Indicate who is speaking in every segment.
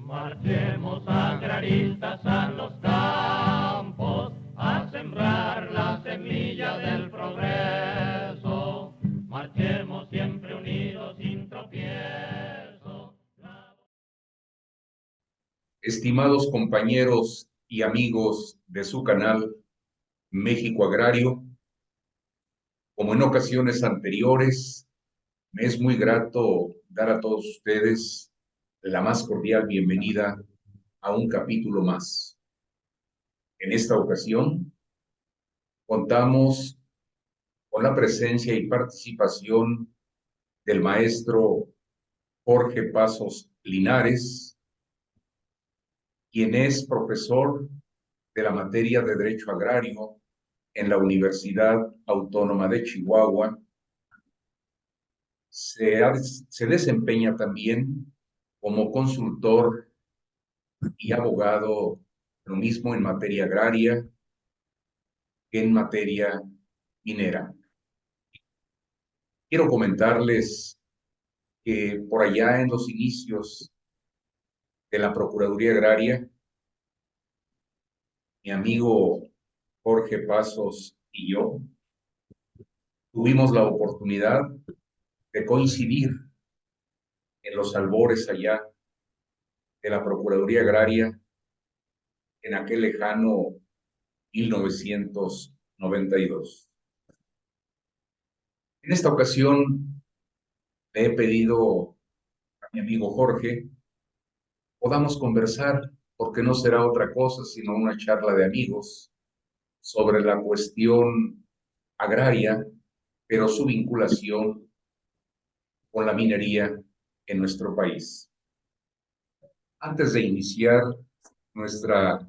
Speaker 1: Marchemos agraristas a los campos a sembrar la semilla del progreso. Marchemos siempre unidos sin tropiezo.
Speaker 2: Estimados compañeros y amigos de su canal México Agrario, como en ocasiones anteriores, me es muy grato dar a todos ustedes la más cordial bienvenida a un capítulo más. En esta ocasión, contamos con la presencia y participación del maestro Jorge Pasos Linares, quien es profesor de la materia de Derecho Agrario en la Universidad Autónoma de Chihuahua. Se desempeña también como consultor y abogado, lo mismo en materia agraria que en materia minera. Quiero comentarles que por allá en los inicios de la Procuraduría Agraria, mi amigo Jorge Pasos y yo tuvimos la oportunidad de coincidir en los albores allá de la Procuraduría Agraria en aquel lejano 1992. En esta ocasión le he pedido a mi amigo Jorge podamos conversar, porque no será otra cosa sino una charla de amigos sobre la cuestión agraria, pero su vinculación con la minería en nuestro país. Antes de iniciar nuestra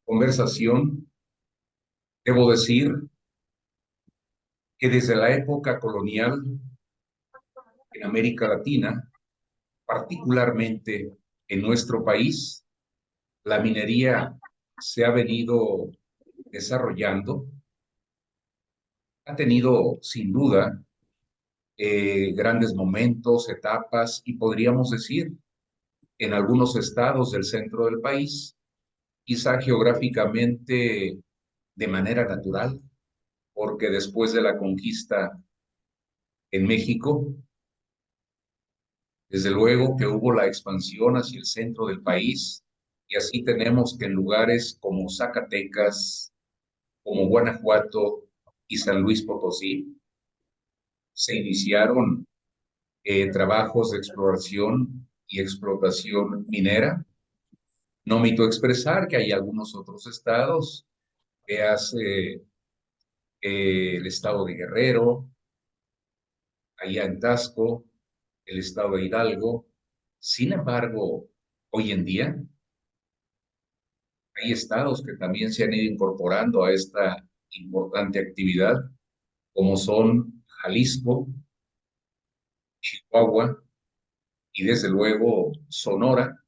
Speaker 2: conversación, debo decir que desde la época colonial en América Latina, particularmente en nuestro país, la minería se ha venido desarrollando, ha tenido sin duda grandes momentos, etapas y podríamos decir en algunos estados del centro del país, quizá geográficamente de manera natural, porque después de la conquista en México, desde luego que hubo la expansión hacia el centro del país y así tenemos que en lugares como Zacatecas, como Guanajuato y San Luis Potosí, se iniciaron trabajos de exploración y explotación minera. No omito expresar que hay algunos otros estados, que hace el estado de Guerrero, allá en Tasco, el estado de Hidalgo. Sin embargo, hoy en día hay estados que también se han ido incorporando a esta importante actividad, como son Jalisco, Chihuahua y desde luego Sonora,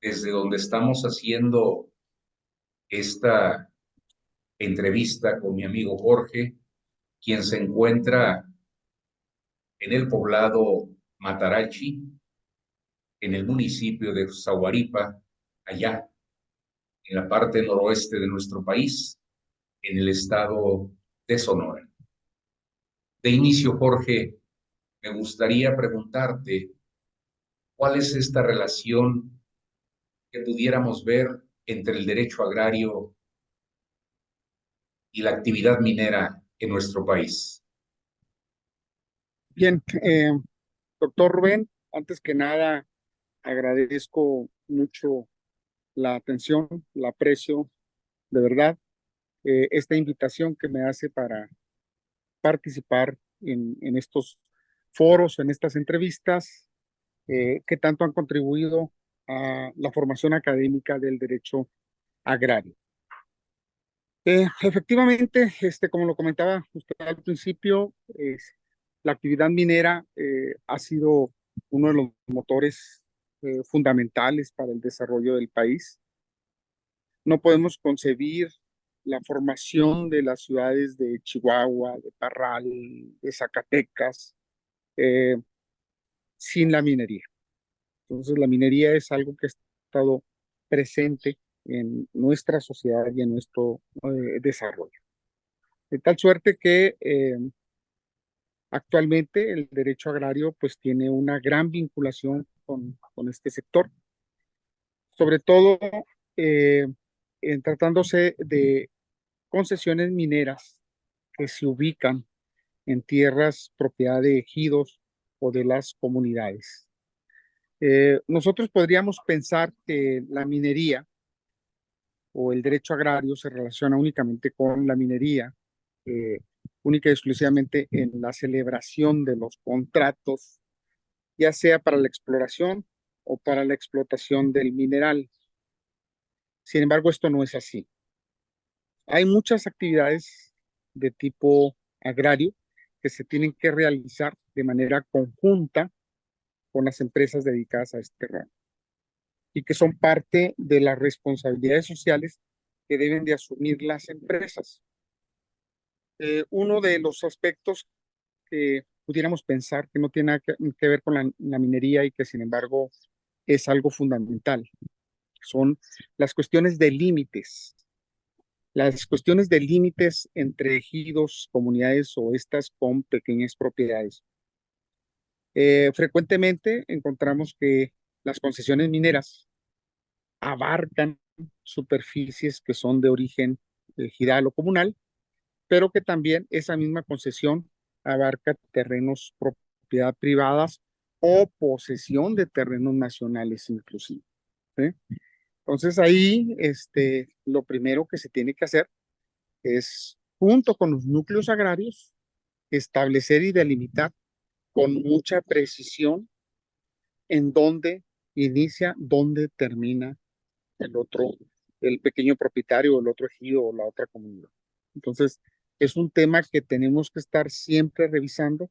Speaker 2: desde donde estamos haciendo esta entrevista con mi amigo Jorge, quien se encuentra en el poblado Matarachi, en el municipio de Zaguaripa, allá en la parte noroeste de nuestro país, en el estado de Sonora. De inicio, Jorge, me gustaría preguntarte cuál es esta relación que pudiéramos ver entre el derecho agrario y la actividad minera en nuestro país.
Speaker 3: Bien, doctor Rubén, antes que nada agradezco mucho la atención, la aprecio de verdad, esta invitación que me hace para participar en estos foros, en estas entrevistas, que tanto han contribuido a la formación académica del derecho agrario. Efectivamente, como lo comentaba usted al principio, la actividad minera ha sido uno de los motores fundamentales para el desarrollo del país. No podemos concebir la formación de las ciudades de Chihuahua, de Parral, de Zacatecas, sin la minería. Entonces, la minería es algo que estado presente en nuestra sociedad y en nuestro desarrollo. De tal suerte que actualmente el derecho agrario pues tiene una gran vinculación con este sector, sobre todo eh, en tratándose de concesiones mineras que se ubican en tierras propiedad de ejidos o de las comunidades. Nosotros podríamos pensar que la minería o el derecho agrario se relaciona únicamente con la minería, eh, única y exclusivamente en la celebración de los contratos, ya sea para la exploración o para la explotación del mineral. Sin embargo, esto no es así. Hay muchas actividades de tipo agrario que se tienen que realizar de manera conjunta con las empresas dedicadas a este ramo y que son parte de las responsabilidades sociales que deben de asumir las empresas. Uno de los aspectos que pudiéramos pensar que no tiene nada que ver con la minería y que sin embargo es algo fundamental son las cuestiones de límites. Las cuestiones de límites entre ejidos, comunidades o estas con pequeñas propiedades. Frecuentemente encontramos que las concesiones mineras abarcan superficies que son de origen ejidal o comunal, pero que también esa misma concesión abarca terrenos propiedad privadas o posesión de terrenos nacionales inclusive. ¿Sí? Entonces ahí lo primero que se tiene que hacer es, junto con los núcleos agrarios, establecer y delimitar con mucha precisión en dónde inicia, dónde termina el otro, el pequeño propietario, el otro ejido o la otra comunidad. Entonces, es un tema que tenemos que estar siempre revisando,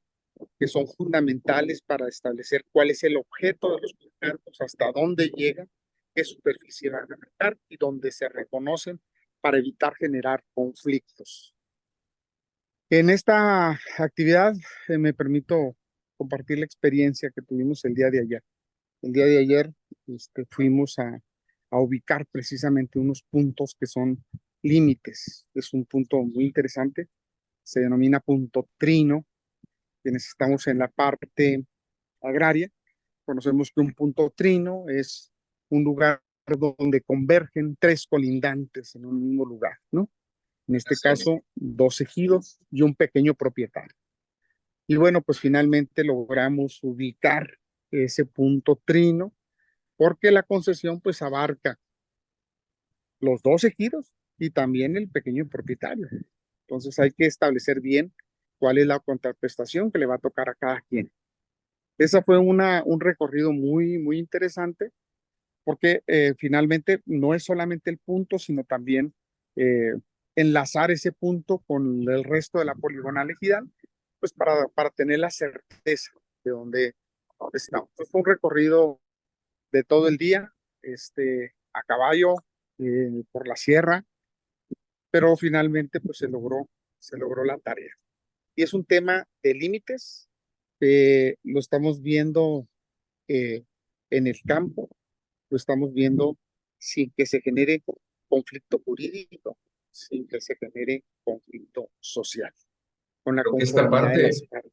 Speaker 3: que son fundamentales para establecer cuál es el objeto de los contratos, hasta dónde llega, qué superficie van a marcar y dónde se reconocen para evitar generar conflictos. En esta actividad me permito compartir la experiencia que tuvimos el día de ayer. El día de ayer fuimos a ubicar precisamente unos puntos que son límites. Es un punto muy interesante, se denomina punto trino. Quienes estamos en la parte agraria, conocemos que un punto trino es un lugar donde convergen tres colindantes en un mismo lugar, ¿no? En este caso, dos ejidos y un pequeño propietario. Y bueno, pues finalmente logramos ubicar ese punto trino porque la concesión pues abarca los dos ejidos y también el pequeño propietario. Entonces hay que establecer bien cuál es la contraprestación que le va a tocar a cada quien. Esa fue un recorrido muy, muy interesante porque finalmente no es solamente el punto, sino también eh, enlazar ese punto con el resto de la poligonal ejidal, pues para tener la certeza de dónde estamos. Entonces fue un recorrido de todo el día, a caballo, por la sierra, pero finalmente pues se logró la tarea. Y es un tema de límites, lo estamos viendo eh, en el campo, lo estamos viendo sin que se genere conflicto jurídico, sin que se genere conflicto social, con la
Speaker 2: Creo que esta
Speaker 3: conformidad de las
Speaker 2: parte
Speaker 3: partes.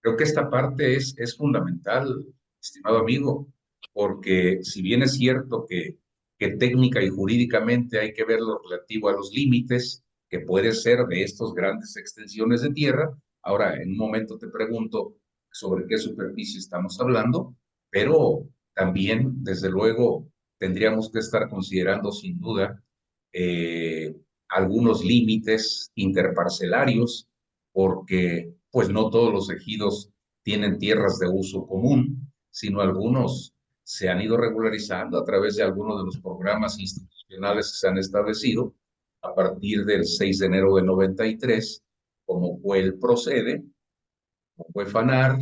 Speaker 2: Creo que esta parte es fundamental, estimado amigo, porque si bien es cierto que técnica y jurídicamente hay que ver lo relativo a los límites que puede ser de estas grandes extensiones de tierra, ahora en un momento te pregunto sobre qué superficie estamos hablando, pero también, desde luego, tendríamos que estar considerando sin duda eh, algunos límites interparcelarios porque pues no todos los ejidos tienen tierras de uso común, sino algunos se han ido regularizando a través de algunos de los programas institucionales que se han establecido a partir del 6 de enero de 93, como fue el Procede, como fue FANAR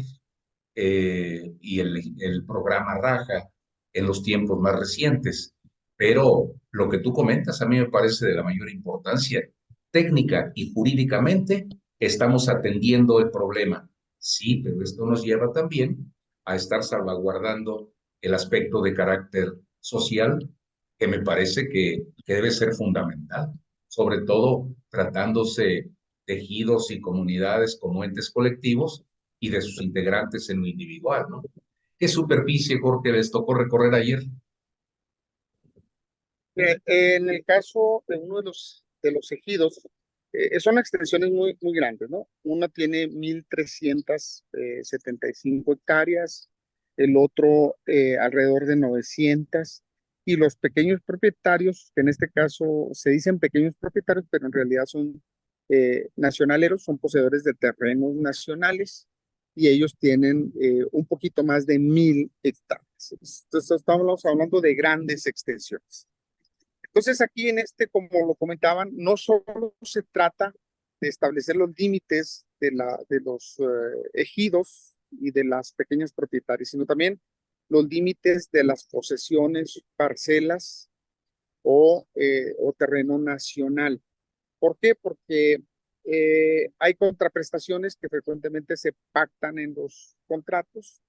Speaker 2: y el programa Raja en los tiempos más recientes. Pero lo que tú comentas a mí me parece de la mayor importancia. Técnica y jurídicamente estamos atendiendo el problema. Sí, pero esto nos lleva también a estar salvaguardando el aspecto de carácter social que me parece que debe ser fundamental, sobre todo tratándose de ejidos y comunidades como entes colectivos y de sus integrantes en lo individual, ¿no? ¿Qué superficie, Jorge, les tocó recorrer ayer?
Speaker 3: En el caso de uno de los ejidos, son extensiones muy grandes, ¿no? Una tiene 1,375 hectáreas, el otro alrededor de 900, y los pequeños propietarios, que en este caso se dicen pequeños propietarios, pero en realidad son nacionaleros, son poseedores de terrenos nacionales, y ellos tienen un poquito más de 1,000 hectáreas. Entonces, estamos hablando de grandes extensiones. Entonces aquí en como lo comentaban, no solo se trata de establecer los límites de los ejidos y de las pequeñas propietarias, sino también los límites de las posesiones, parcelas o terreno nacional. ¿Por qué? Porque hay contraprestaciones que frecuentemente se pactan en los contratos.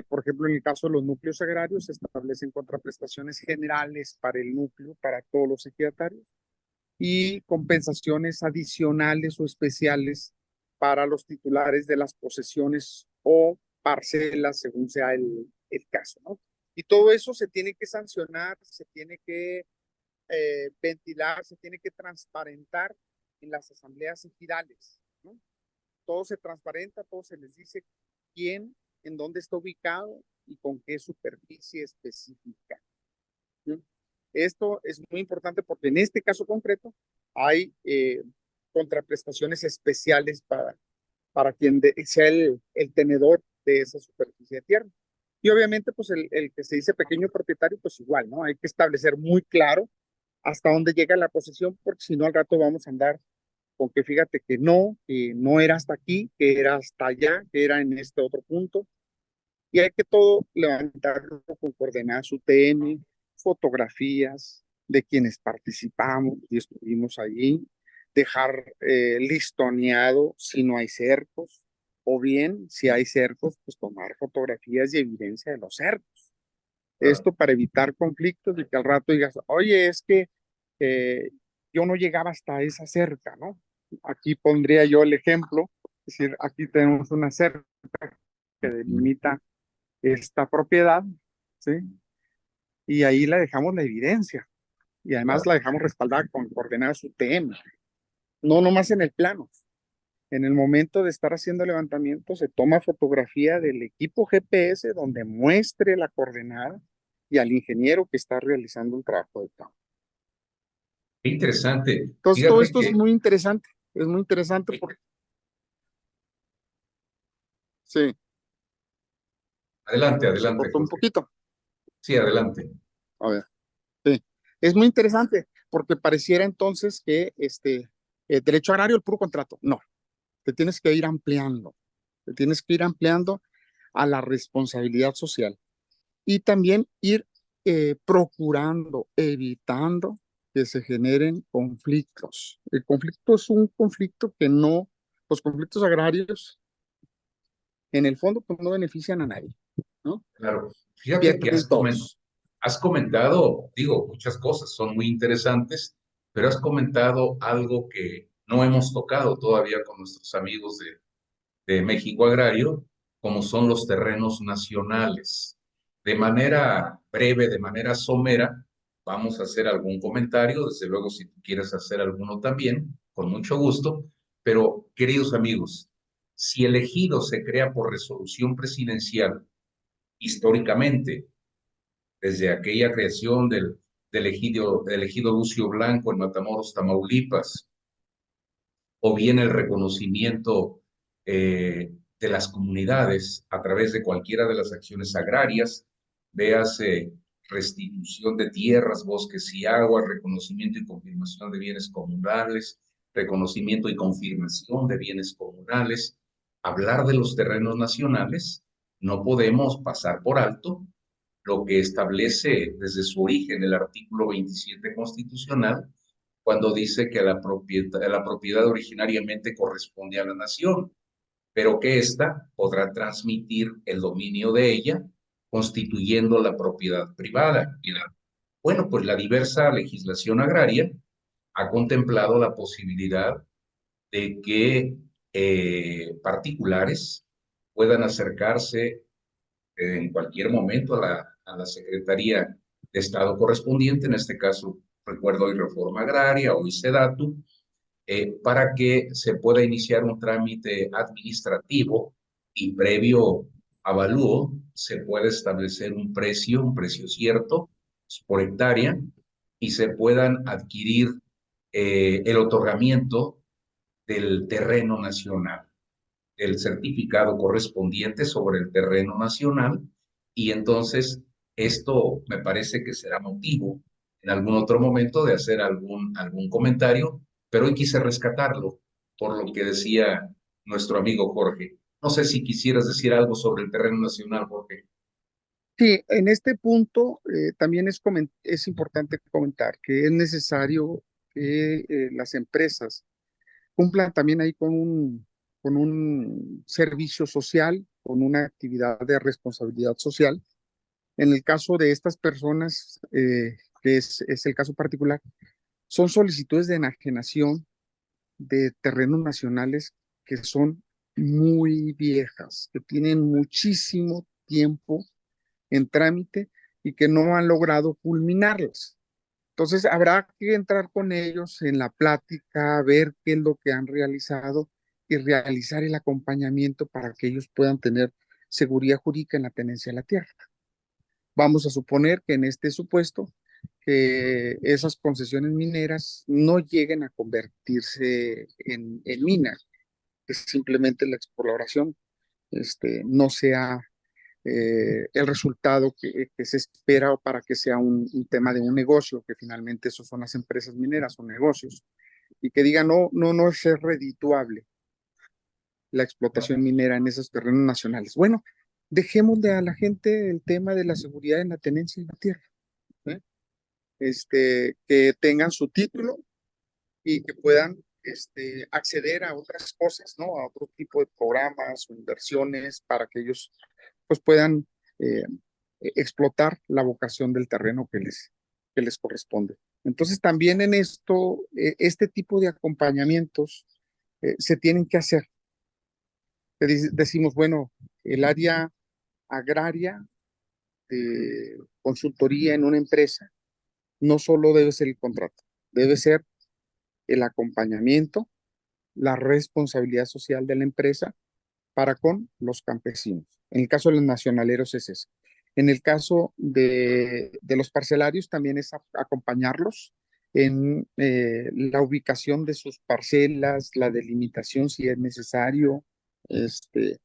Speaker 3: Por ejemplo, en el caso de los núcleos agrarios, se establecen contraprestaciones generales para el núcleo, para todos los ejidatarios, y compensaciones adicionales o especiales para los titulares de las posesiones o parcelas, según sea el caso, ¿no? Y todo eso se tiene que sancionar, se tiene que ventilar, se tiene que transparentar en las asambleas ejidales, ¿no? Todo se transparenta, todo se les dice quién, en dónde está ubicado y con qué superficie específica. ¿Sí? Esto es muy importante porque en este caso concreto hay contraprestaciones especiales para quien sea el tenedor de esa superficie de tierra. Y obviamente, pues el que se dice pequeño propietario, pues igual, ¿no? Hay que establecer muy claro hasta dónde llega la posesión, porque si no al rato vamos a andar con que fíjate que no era hasta aquí, que era hasta allá, que era en este otro punto. Y hay que todo levantarlo con coordenadas UTM, fotografías de quienes participamos y estuvimos allí, dejar listoneado si no hay cercos, o bien si hay cercos, pues tomar fotografías y evidencia de los cercos. Esto para evitar conflictos y que al rato digas, oye, es que eh, yo no llegaba hasta esa cerca, ¿no? Aquí pondría yo el ejemplo, es decir, aquí tenemos una cerca que delimita esta propiedad, ¿sí? Y ahí la dejamos la evidencia y además la dejamos respaldada con coordenadas UTM, no nomás en el plano. En el momento de estar haciendo levantamiento se toma fotografía del equipo GPS donde muestre la coordenada y al ingeniero que está realizando el trabajo de campo.
Speaker 2: Qué interesante.
Speaker 3: Entonces, todo
Speaker 2: Fíjate
Speaker 3: esto
Speaker 2: que,
Speaker 3: es muy interesante porque, sí,
Speaker 2: adelante,
Speaker 3: se
Speaker 2: adelante,
Speaker 3: cortó un
Speaker 2: Jorge.
Speaker 3: poquito.
Speaker 2: Sí, adelante.
Speaker 3: A ver, sí. Es muy interesante porque pareciera entonces que derecho agrario, el puro contrato. No, te tienes que ir ampliando, te tienes que ir ampliando a la responsabilidad social y también ir procurando, evitando que se generen conflictos. El conflicto es un conflicto que no, los conflictos agrarios en el fondo pues no benefician a nadie, ¿no?
Speaker 2: Claro. Fíjate que
Speaker 3: Pierden todos.
Speaker 2: has comentado, digo, muchas cosas son muy interesantes, pero has comentado algo que no hemos tocado todavía con nuestros amigos de México Agrario, como son los terrenos nacionales. De manera breve, de manera somera, vamos a hacer algún comentario, desde luego si tú quieres hacer alguno también, con mucho gusto, pero queridos amigos, si el ejido se crea por resolución presidencial, históricamente, desde aquella creación del ejido Lucio Blanco en Matamoros, Tamaulipas, o bien el reconocimiento de las comunidades a través de cualquiera de las acciones agrarias, véase restitución de tierras, bosques y aguas, reconocimiento y confirmación de bienes comunales, reconocimiento y confirmación de bienes comunales. Hablar de los terrenos nacionales, no podemos pasar por alto lo que establece desde su origen el artículo 27 constitucional, cuando dice que la propiedad originariamente corresponde a la nación, pero que ésta podrá transmitir el dominio de ella constituyendo la propiedad privada. Bueno, pues la diversa legislación agraria ha contemplado la posibilidad de que particulares puedan acercarse en cualquier momento a la Secretaría de Estado correspondiente, en este caso, recuerdo hoy Reforma Agraria, hoy SEDATU, para que se pueda iniciar un trámite administrativo y previo avalúo se puede establecer un precio cierto por hectárea y se puedan adquirir el otorgamiento del terreno nacional, el certificado correspondiente sobre el terreno nacional, y entonces esto me parece que será motivo en algún otro momento de hacer algún comentario, pero hoy quise rescatarlo por lo que decía nuestro amigo Jorge. No sé si quisieras decir algo sobre el terreno nacional, Jorge.
Speaker 3: Sí, en este punto también es importante comentar que es necesario que las empresas cumplan también ahí con un servicio social, con una actividad de responsabilidad social. En el caso de estas personas, que es el caso particular, son solicitudes de enajenación de terrenos nacionales que son muy viejas, que tienen muchísimo tiempo en trámite y que no han logrado culminarlas. Entonces habrá que entrar con ellos en la plática, ver qué es lo que han realizado y realizar el acompañamiento para que ellos puedan tener seguridad jurídica en la tenencia de la tierra. Vamos a suponer que en este supuesto que esas concesiones mineras no lleguen a convertirse en minas, que simplemente la exploración no sea el resultado que se espera para que sea un tema de un negocio, que finalmente eso son las empresas mineras, son negocios, y que digan no es redituable la explotación minera en esos terrenos nacionales. Bueno, dejémosle a la gente el tema de la seguridad en la tenencia de la tierra, ¿eh? Que tengan su título y que puedan acceder a otras cosas, ¿no? A otro tipo de programas o inversiones para que ellos pues puedan eh, explotar la vocación del terreno que les corresponde. Entonces también en esto, este tipo de acompañamientos se tienen que hacer. Decimos, bueno, el área agraria de consultoría en una empresa no solo debe ser el contrato, debe ser el acompañamiento, la responsabilidad social de la empresa para con los campesinos. En el caso de los nacionaleros es eso. En el caso de los parcelarios también es acompañarlos en la ubicación de sus parcelas, la delimitación si es necesario, este,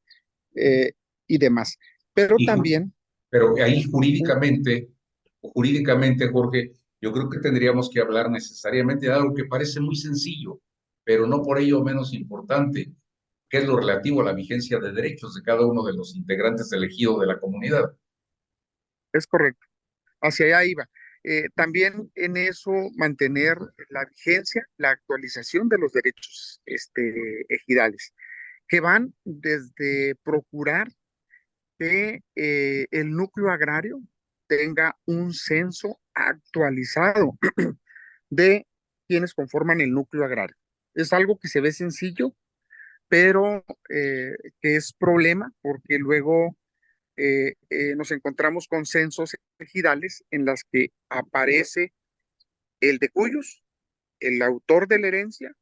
Speaker 3: eh, y demás. Pero
Speaker 2: Y,
Speaker 3: también,
Speaker 2: pero ahí jurídicamente, Jorge, yo creo que tendríamos que hablar necesariamente de algo que parece muy sencillo, pero no por ello menos importante, que es lo relativo a la vigencia de derechos de cada uno de los integrantes del ejido de la comunidad.
Speaker 3: es correcto, hacia allá iba. También en eso mantener la vigencia, la actualización de los derechos ejidales, que van desde procurar que el núcleo agrario tenga un censo actualizado de quienes conforman el núcleo agrario. Es algo que se ve sencillo, pero que es problema porque luego nos encontramos con censos ejidales en las que aparece el de cuyos, el autor de la herencia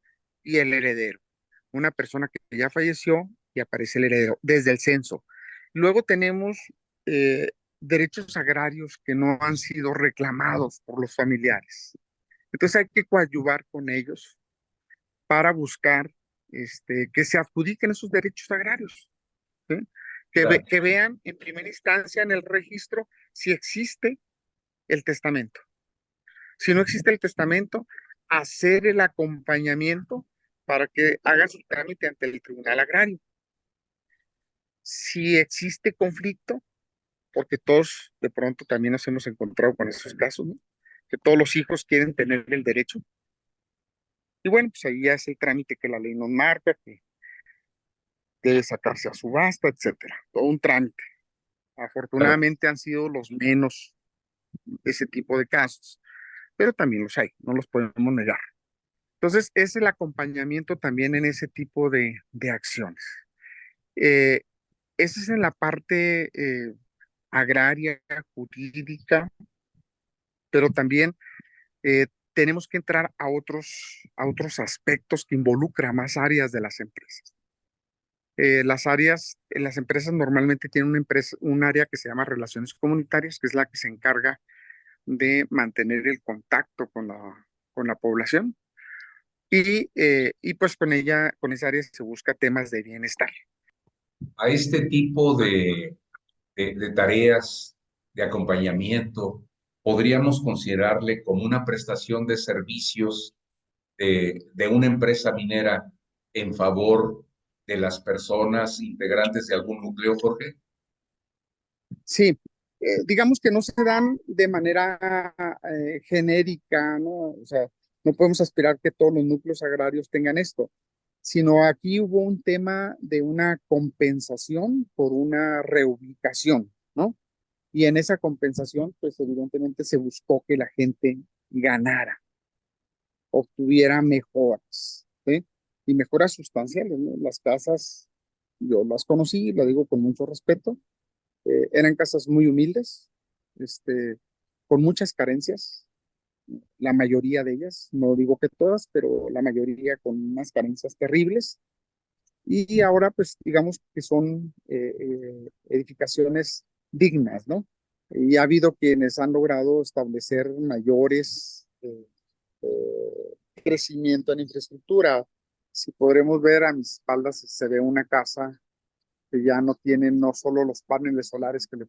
Speaker 3: y el heredero. Una persona que ya falleció y aparece el heredero desde el censo. Luego tenemos eh, derechos agrarios que no han sido reclamados por los familiares. Entonces hay que coadyuvar con ellos para buscar que se adjudiquen esos derechos agrarios, ¿sí?
Speaker 2: Claro.
Speaker 3: Que vean en primera instancia en el registro si existe el testamento. Si no existe el testamento, hacer el acompañamiento para que haga su trámite ante el Tribunal Agrario. Si existe conflicto, porque todos de pronto también nos hemos encontrado con esos casos, ¿no? Que todos los hijos quieren tener el derecho. Y bueno, pues ahí ya es el trámite que la ley nos marca, que debe sacarse a subasta, etcétera. Todo un trámite.
Speaker 2: Claro.
Speaker 3: Afortunadamente han sido los menos ese tipo de casos, pero también los hay, no los podemos negar. Entonces, es el acompañamiento también en ese tipo de acciones. Eh, Esa es en la parte agraria, jurídica, pero también tenemos que entrar a otros aspectos que involucran más áreas de las empresas. Las empresas normalmente tienen un área que se llama relaciones comunitarias, que es la que se encarga de mantener el contacto con la población y pues con esa área se busca temas de bienestar.
Speaker 2: A este tipo de tareas de acompañamiento, podríamos considerarle como una prestación de servicios de una empresa minera en favor de las personas integrantes de algún núcleo, Jorge.
Speaker 3: Sí, digamos que no se dan de manera genérica, ¿no? O sea, no podemos aspirar que todos los núcleos agrarios tengan esto, sino aquí hubo un tema de una compensación por una reubicación, ¿no? Y en esa compensación, pues evidentemente se buscó que la gente ganara, obtuviera mejoras, ¿sí? Y mejoras sustanciales, ¿no? Las casas, yo las conocí, lo digo con mucho respeto, eran casas muy humildes, este, con muchas carencias, la mayoría de ellas, no digo que todas, pero la mayoría con unas carencias terribles. Y ahora, pues, digamos que son edificaciones dignas, ¿no? Y ha habido quienes han logrado establecer mayores crecimiento en infraestructura. Si podremos ver a mis espaldas, se ve una casa que ya no tiene no solo los paneles solares que le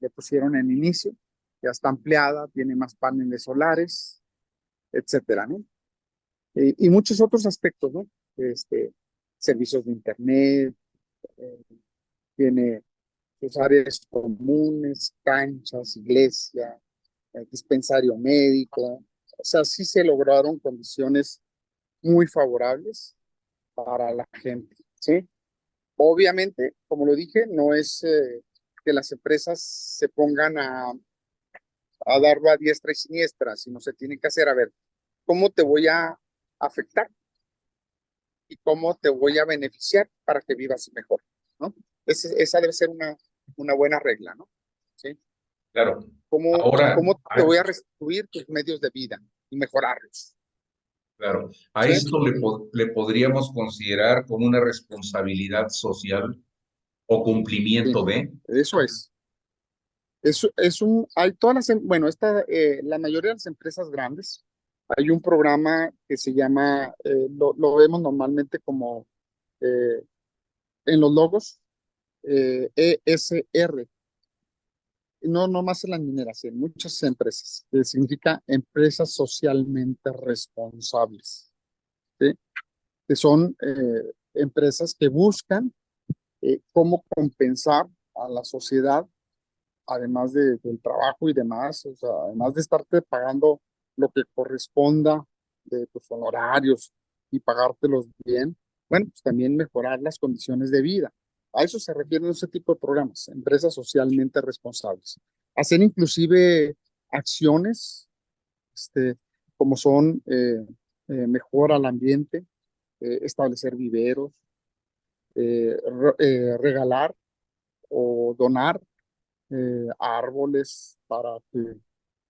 Speaker 3: pusieron en inicio, ya está ampliada, tiene más paneles solares, etcétera, ¿no? Y muchos otros aspectos, ¿no? Este, servicios de internet, eh, tiene sus áreas comunes, canchas, iglesia, dispensario médico. O sea, sí se lograron condiciones muy favorables para la gente, ¿sí? Obviamente, como lo dije, no es que las empresas se pongan a darlo a diestra y siniestra, sino se tiene que hacer, a ver, ¿cómo te voy a afectar y cómo te voy a beneficiar para que vivas mejor, ¿no? Esa debe ser una buena regla, ¿no? ¿Sí?
Speaker 2: Claro. Ahora,
Speaker 3: ¿Cómo te voy a restituir tus medios de vida y mejorarlos?
Speaker 2: claro, a
Speaker 3: ¿Sí?
Speaker 2: esto le podríamos considerar como una responsabilidad social o
Speaker 3: Sí,
Speaker 2: cumplimiento de.
Speaker 3: eso es. Hay bueno, la mayoría de las empresas grandes, hay un programa que se llama, lo vemos normalmente como eh, en los logos, ESR, no más en las mineras, en muchas empresas, que significa empresas socialmente responsables, ¿sí? Que son empresas que buscan cómo compensar a la sociedad además del trabajo y demás, o sea, además de estarte pagando lo que corresponda de tus honorarios y pagártelos bien, bueno, pues también mejorar las condiciones de vida. A eso se refieren ese tipo de programas, empresas socialmente responsables. Hacer inclusive acciones, como son mejora al ambiente, establecer viveros, regalar o donar árboles para que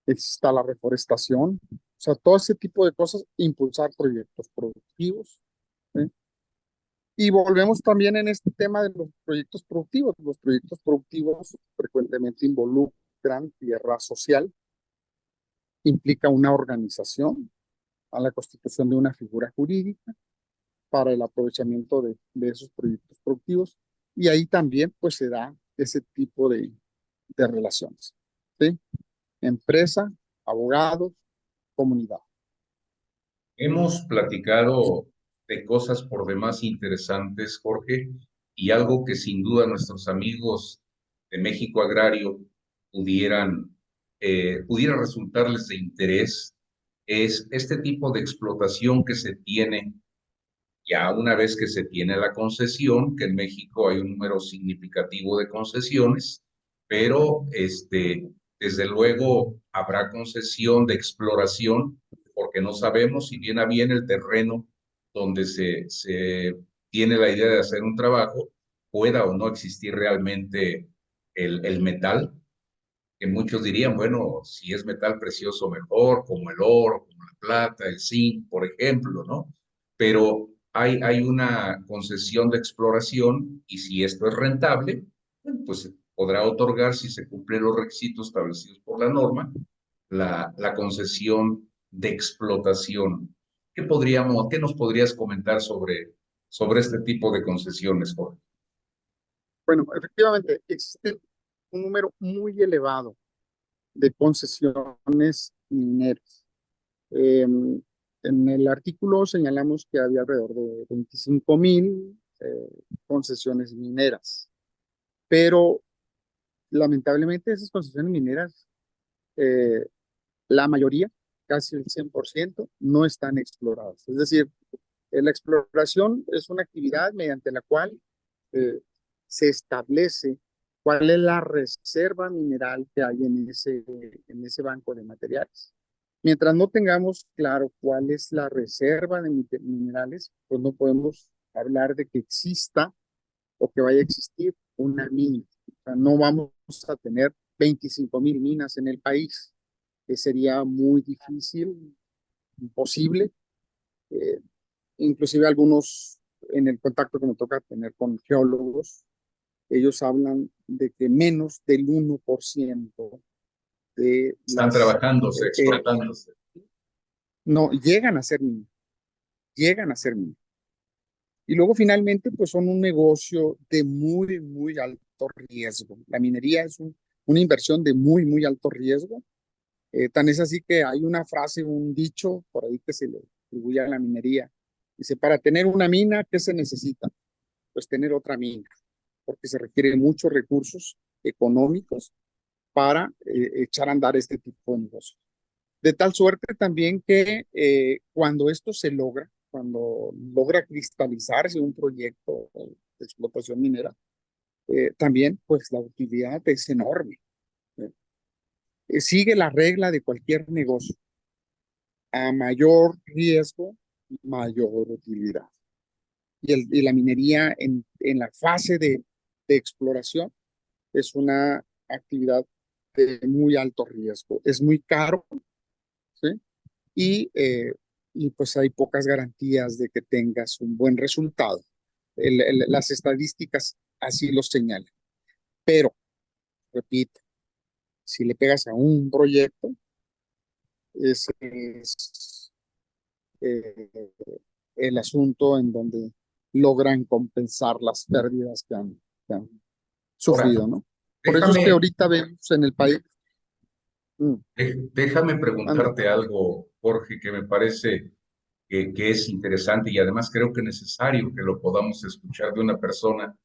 Speaker 3: exista la reforestación, o sea, todo ese tipo de cosas, impulsar proyectos productivos. ¿Sí? Y volvemos también en este tema de los proyectos productivos. Los proyectos productivos frecuentemente involucran tierra social, implica una organización, a la constitución de una figura jurídica para el aprovechamiento de esos proyectos productivos y ahí también pues se da ese tipo de relaciones. ¿Sí? Empresa, abogados, comunidad.
Speaker 2: Hemos platicado de cosas por demás interesantes, Jorge, y algo que sin duda nuestros amigos de México Agrario pudiera resultarles de interés es este tipo de explotación que se tiene ya una vez que se tiene la concesión, que en México hay un número significativo de concesiones, pero desde luego habrá concesión de exploración, porque no sabemos si bien a bien el terreno donde se tiene la idea de hacer un trabajo pueda o no existir realmente el metal, que muchos dirían, bueno, si es metal precioso mejor, como el oro, como la plata, el zinc, por ejemplo, ¿no? Pero hay una concesión de exploración y si esto es rentable, bueno, pues podrá otorgar, si se cumplen los requisitos establecidos por la norma, la concesión de explotación. ¿Qué nos podrías comentar sobre este tipo de concesiones, Jorge?
Speaker 3: Bueno, efectivamente, existe un número muy elevado de concesiones mineras. En el artículo señalamos que había alrededor de 25,000 concesiones mineras, pero lamentablemente esas concesiones mineras, eh, la mayoría, casi el 100%, no están exploradas. Es decir, la exploración es una actividad mediante la cual eh, se establece cuál es la reserva mineral que hay en ese banco de materiales. Mientras no tengamos claro cuál es la reserva de minerales, pues no podemos hablar de que exista o que vaya a existir una mina. O sea, no vamos a tener 25,000 minas en el país, que sería muy difícil, imposible. Eh, Inclusive algunos, en el contacto que me toca tener con geólogos, ellos hablan de que menos del 1% de
Speaker 2: Están
Speaker 3: las
Speaker 2: trabajándose, explotándose.
Speaker 3: no llegan a ser minas. Y luego finalmente, pues son un negocio de muy, muy alto riesgo. La minería es una inversión de muy, muy alto riesgo. Tan es así que hay una frase, un dicho por ahí que se le atribuye a la minería. Dice, para tener una mina, ¿qué se necesita? Pues tener otra mina, porque se requieren muchos recursos económicos para echar a andar este tipo de negocios. De tal suerte también que cuando esto se logra, cuando logra cristalizarse un proyecto de explotación minera, también pues la utilidad es enorme. ¿Eh? Sigue la regla de cualquier negocio. A mayor riesgo, mayor utilidad. Y la minería en la fase de exploración es una actividad de muy alto riesgo. Es muy caro, ¿sí? Y, eh, y pues hay pocas garantías de que tengas un buen resultado. Las estadísticas así lo señalan. Pero, repito, si le pegas a un proyecto, ese es eh, el asunto en donde logran compensar las pérdidas que han
Speaker 2: Ahora,
Speaker 3: sufrido, ¿no? Por eso es que
Speaker 2: déjame,
Speaker 3: ahorita vemos en el país. Mm,
Speaker 2: déjame
Speaker 3: anda.
Speaker 2: preguntarte algo, Jorge, que me parece que es interesante y además creo que necesario que lo podamos escuchar de una persona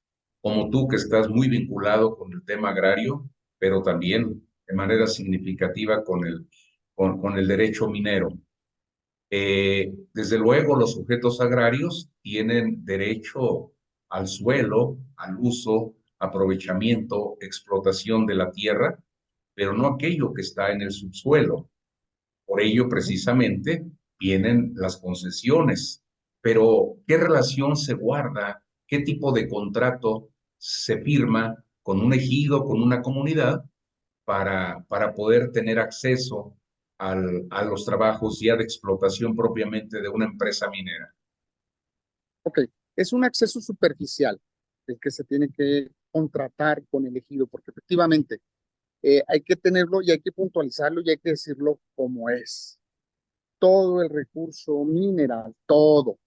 Speaker 2: como tú, que estás muy vinculado con el tema agrario, pero también de manera significativa con el derecho minero. Desde luego, los sujetos agrarios tienen derecho al suelo, al uso, aprovechamiento, explotación de la tierra, pero no aquello que está en el subsuelo. Por ello, precisamente, vienen las concesiones. Pero, ¿qué relación se guarda? ¿Qué tipo de contrato se firma con un ejido, con una comunidad, para poder tener acceso a los trabajos ya de explotación propiamente de una empresa minera?
Speaker 3: Ok, es un acceso superficial el que se tiene que contratar con el ejido, porque efectivamente hay que tenerlo y hay que puntualizarlo y hay que decirlo como es. Todo el recurso mineral, todo,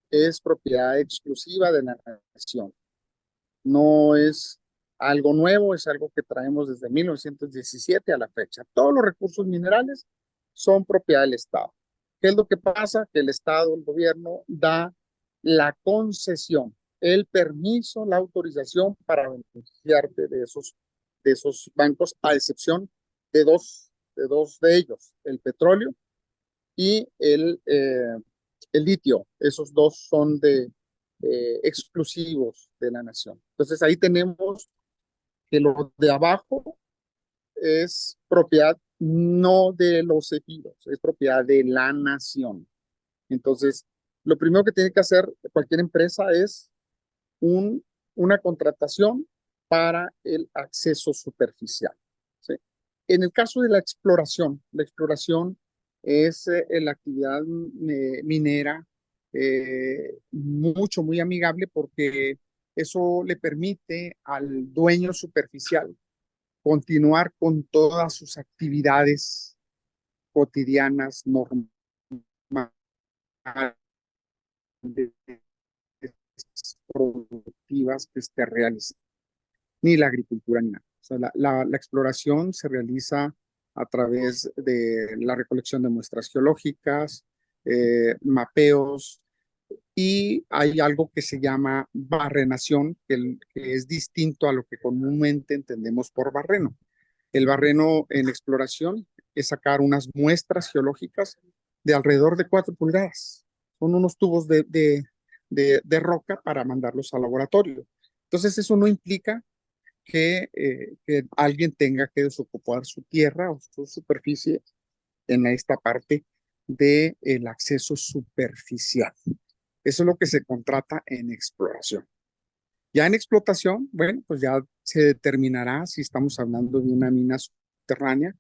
Speaker 3: es propiedad exclusiva de la nación. No es algo nuevo, es algo que traemos desde 1917 a la fecha. Todos los recursos minerales son propiedad del Estado. ¿Qué es lo que pasa? Que el Estado, el gobierno, da la concesión, el permiso, la autorización para beneficiarte de esos bancos, a excepción de dos de ellos, el petróleo y el litio. Esos dos son exclusivos de la nación. Entonces ahí tenemos que lo de abajo es propiedad no de los ejidos, es propiedad de la nación. Entonces, lo primero que tiene que hacer cualquier empresa es una contratación para el acceso superficial, ¿sí? En el caso de la exploración es la actividad minera muy amigable porque eso le permite al dueño superficial continuar con todas sus actividades cotidianas, normales, productivas que esté realizando, ni la agricultura ni nada. O sea, la exploración se realiza a través de la recolección de muestras geológicas, mapeos, y hay algo que se llama barrenación, que es distinto a lo que comúnmente entendemos por barreno. El barreno en exploración es sacar unas muestras geológicas de alrededor de 4 pulgadas. Son unos tubos de roca para mandarlos al laboratorio. Entonces, eso no implica que alguien tenga que desocupar su tierra o su superficie en esta parte del acceso superficial. Eso es lo que se contrata en exploración. Ya en explotación, bueno, pues ya se determinará si estamos hablando de una mina subterránea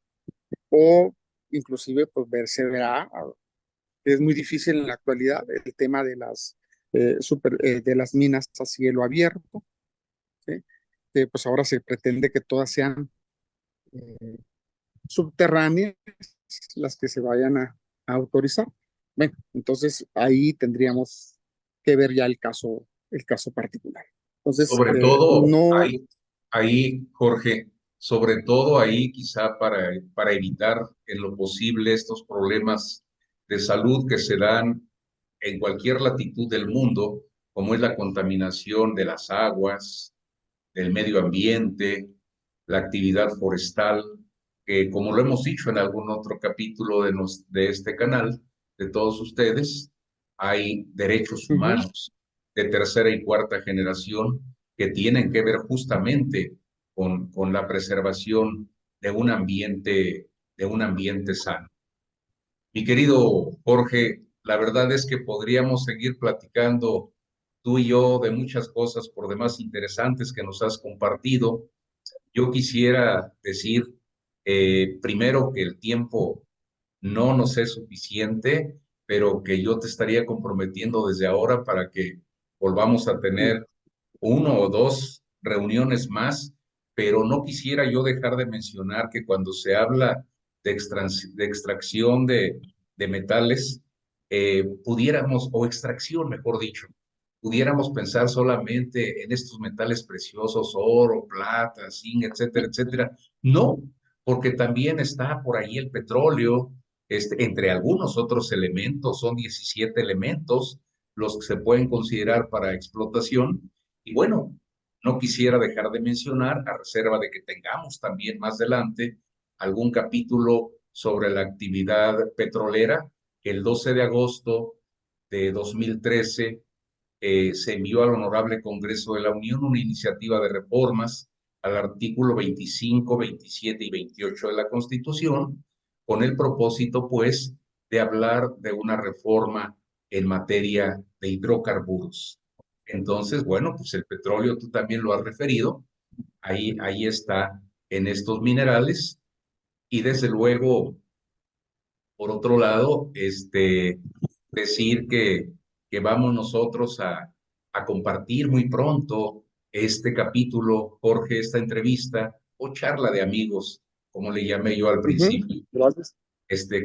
Speaker 3: o inclusive pues verá, es muy difícil en la actualidad el tema de de las minas a cielo abierto, ¿sí? Pues ahora se pretende que todas sean eh, subterráneas las que se vayan a autorizar. Bueno, entonces ahí tendríamos que ver ya el caso particular. Entonces,
Speaker 2: Sobre todo
Speaker 3: no.
Speaker 2: ahí, Jorge, sobre todo ahí quizá para evitar en lo posible estos problemas de salud que se dan en cualquier latitud del mundo, como es la contaminación de las aguas, del medio ambiente, la actividad forestal, que como lo hemos dicho en algún otro capítulo de este canal, de todos ustedes, hay derechos
Speaker 3: Ujú.
Speaker 2: humanos de tercera y cuarta generación que tienen que ver justamente con la preservación de un ambiente sano. Mi querido Jorge, la verdad es que podríamos seguir platicando tú y yo de muchas cosas por demás interesantes que nos has compartido. Yo quisiera decir primero que el tiempo no nos es suficiente, pero que yo te estaría comprometiendo desde ahora para que volvamos a tener uno o dos reuniones más, pero no quisiera yo dejar de mencionar que cuando se habla de extracción de metales, pudiéramos, o extracción, mejor dicho, pudiéramos pensar solamente en estos metales preciosos, oro, plata, zinc, etcétera, etcétera. No, porque también está por ahí el petróleo, entre algunos otros elementos, son 17 elementos los que se pueden considerar para explotación. Y bueno, no quisiera dejar de mencionar, a reserva de que tengamos también más adelante algún capítulo sobre la actividad petrolera, que el 12 de agosto de 2013 se envió al Honorable Congreso de la Unión una iniciativa de reformas al artículo 25, 27 y 28 de la Constitución, con el propósito, pues, de hablar de una reforma en materia de hidrocarburos. Entonces, bueno, pues el petróleo tú también lo has referido, ahí está en estos minerales y desde luego, por otro lado, decir que vamos nosotros a compartir muy pronto este capítulo, Jorge, esta entrevista o charla de amigos, como le llamé yo al
Speaker 3: Ujú.
Speaker 2: principio,
Speaker 3: Gracias.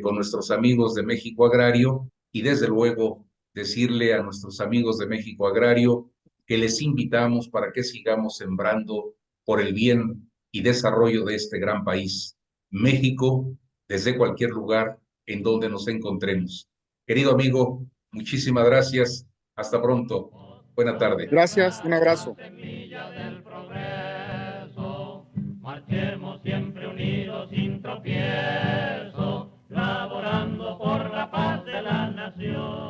Speaker 2: con nuestros amigos de México Agrario y desde luego decirle a nuestros amigos de México Agrario que les invitamos para que sigamos sembrando por el bien y desarrollo de este gran país, México, desde cualquier lugar en donde nos encontremos. Querido amigo, muchísimas gracias. Hasta pronto. Buena tarde.
Speaker 3: Gracias, un abrazo.
Speaker 1: Semilla del progreso, marchemos siempre unidos sin tropiezo, laborando por la paz de la nación.